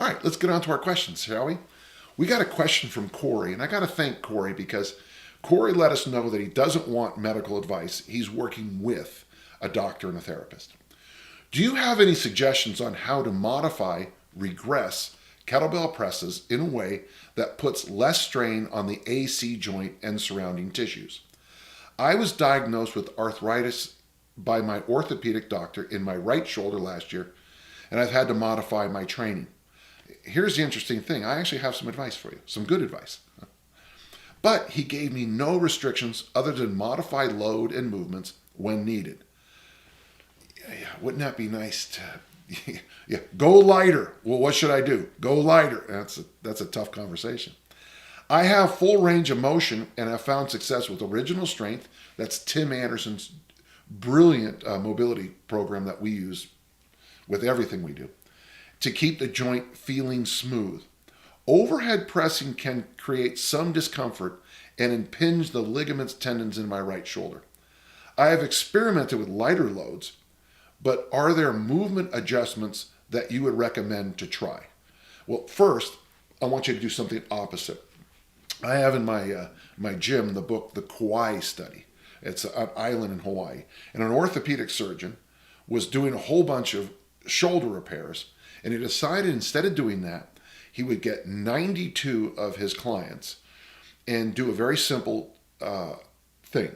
All right, let's get on to our questions, shall we? We got a question from Corey, and I got to thank Corey because Corey let us know that he doesn't want medical advice. He's working with a doctor and a therapist. Do you have any suggestions on how to modify, regress kettlebell presses in a way that puts less strain on the AC joint and surrounding tissues? I was diagnosed with arthritis by my orthopedic doctor in my right shoulder last year, and I've had to modify my training. Here's the interesting thing. I actually have some advice for you, some good advice. But he gave me no restrictions other than modify load and movements when needed. Yeah, wouldn't that be nice to yeah, go lighter. Well, what should I do? Go lighter. That's a tough conversation. I have full range of motion and have found success with original strength. That's Tim Anderson's brilliant mobility program that we use with everything we do to keep the joint feeling smooth. Overhead pressing can create some discomfort and impinge the ligaments, tendons in my right shoulder. I have experimented with lighter loads, but are there movement adjustments that you would recommend to try? Well, first, I want you to do something opposite. I have in my gym the book, The Kauai Study. It's an island in Hawaii. And an orthopedic surgeon was doing a whole bunch of shoulder repairs, and he decided instead of doing that, he would get 92 of his clients and do a very simple thing.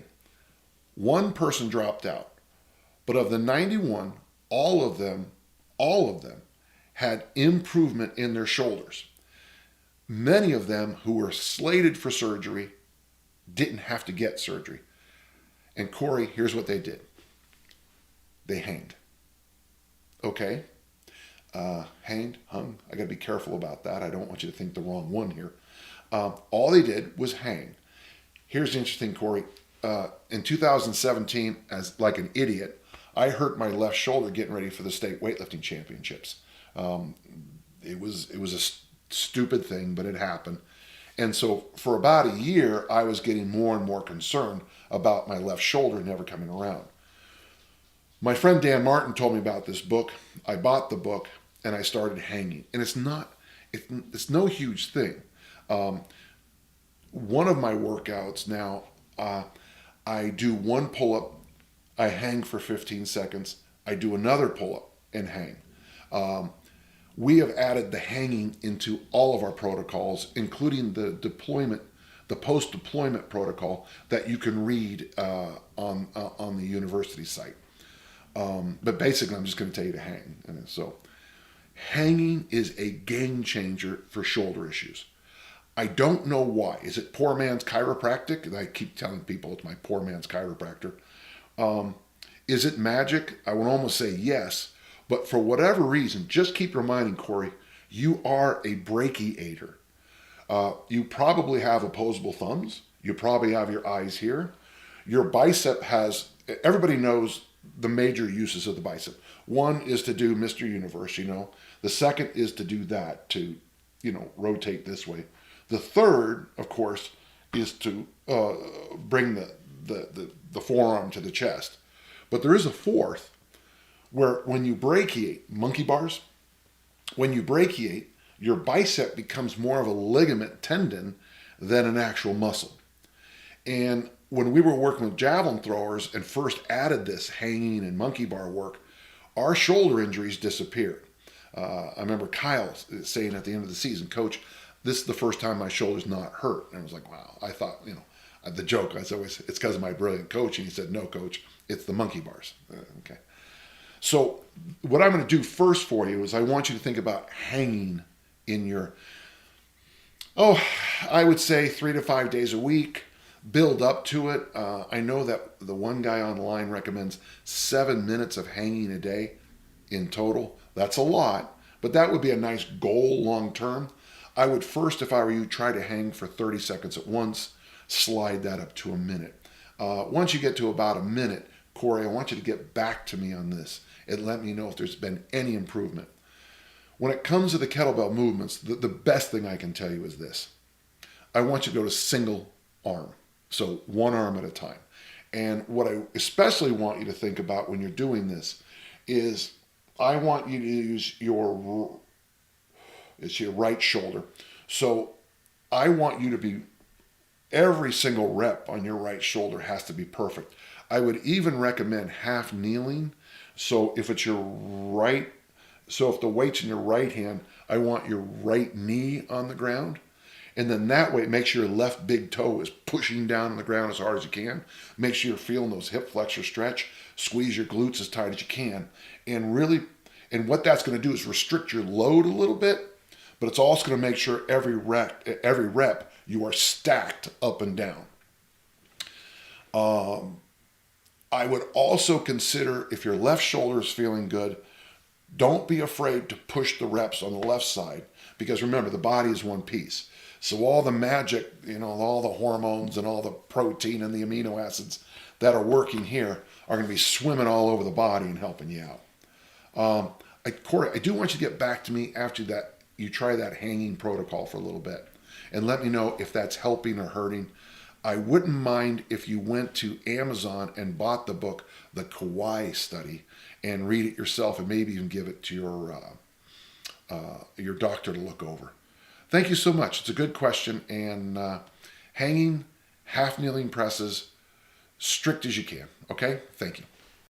One person dropped out, but of the 91, all of them had improvement in their shoulders. Many of them who were slated for surgery didn't have to get surgery. And Corey, here's what they did. They hanged. Okay? Hung. I got to be careful about that. I don't want you to think the wrong one here. All they did was hang. Here's the interesting, Corey. In 2017, as like an idiot, I hurt my left shoulder getting ready for the state weightlifting championships. It was a stupid thing, but it happened. And so for about a year, I was getting more and more concerned about my left shoulder never coming around. My friend Dan Martin told me about this book. I bought the book and I started hanging. And it's no huge thing. One of my workouts now, I do one pull-up, I hang for 15 seconds. I do another pull-up and hang. We have added the hanging into all of our protocols, including the post-deployment protocol that you can read on the university site. But basically, I'm just going to tell you to hang. And so hanging is a game changer for shoulder issues. I don't know why. Is it poor man's chiropractic? I keep telling people it's my poor man's chiropractor. Is it magic? I would almost say yes. But for whatever reason, just keep reminding Corey, you are a brachiator. You probably have opposable thumbs. You probably have your eyes here. Your bicep has, everybody knows the major uses of the bicep. One is to do Mr. Universe, The second is to do that, to, rotate this way. The third, of course, is to bring the forearm to the chest. But there is a fourth, where when you brachiate, monkey bars, when you brachiate, your bicep becomes more of a ligament tendon than an actual muscle. And when we were working with javelin throwers and first added this hanging and monkey bar work, our shoulder injuries disappeared. I remember Kyle saying at the end of the season, Coach, this is the first time my shoulder's not hurt. And I was like, wow. I thought, the joke, I said, it's because of my brilliant coach. And he said, no, Coach, it's the monkey bars. Okay. So what I'm going to do first for you is I want you to think about hanging in your, I would say 3 to 5 days a week. Build up to it. I know that the one guy online recommends 7 minutes of hanging a day in total. That's a lot, but that would be a nice goal long term. I would first, if I were you, try to hang for 30 seconds at once, slide that up to a minute. Once you get to about a minute, Corey, I want you to get back to me on this and let me know if there's been any improvement. When it comes to the kettlebell movements, the best thing I can tell you is this. I want you to go to single arm, so one arm at a time. And what I especially want you to think about when you're doing this is I want you to use your It's your right shoulder. So I want you to be, every single rep on your right shoulder has to be perfect. I would even recommend half kneeling. So if it's your right, so if the weight's in your right hand, I want your right knee on the ground. And then that way, make sure your left big toe is pushing down on the ground as hard as you can. Make sure you're feeling those hip flexors stretch. Squeeze your glutes as tight as you can. And really, and what that's going to do is restrict your load a little bit, but it's also going to make sure every rep you are stacked up and down. I would also consider, if your left shoulder is feeling good, don't be afraid to push the reps on the left side, because remember, the body is one piece. So all the magic, all the hormones and all the protein and the amino acids that are working here are going to be swimming all over the body and helping you out. Corey, I do want you to get back to me after that. You try that hanging protocol for a little bit and let me know if that's helping or hurting. I wouldn't mind if you went to Amazon and bought the book, The Kauai Study, and read it yourself and maybe even give it to your doctor to look over. Thank you so much. It's a good question. And hanging, half kneeling presses, strict as you can. Okay? Thank you.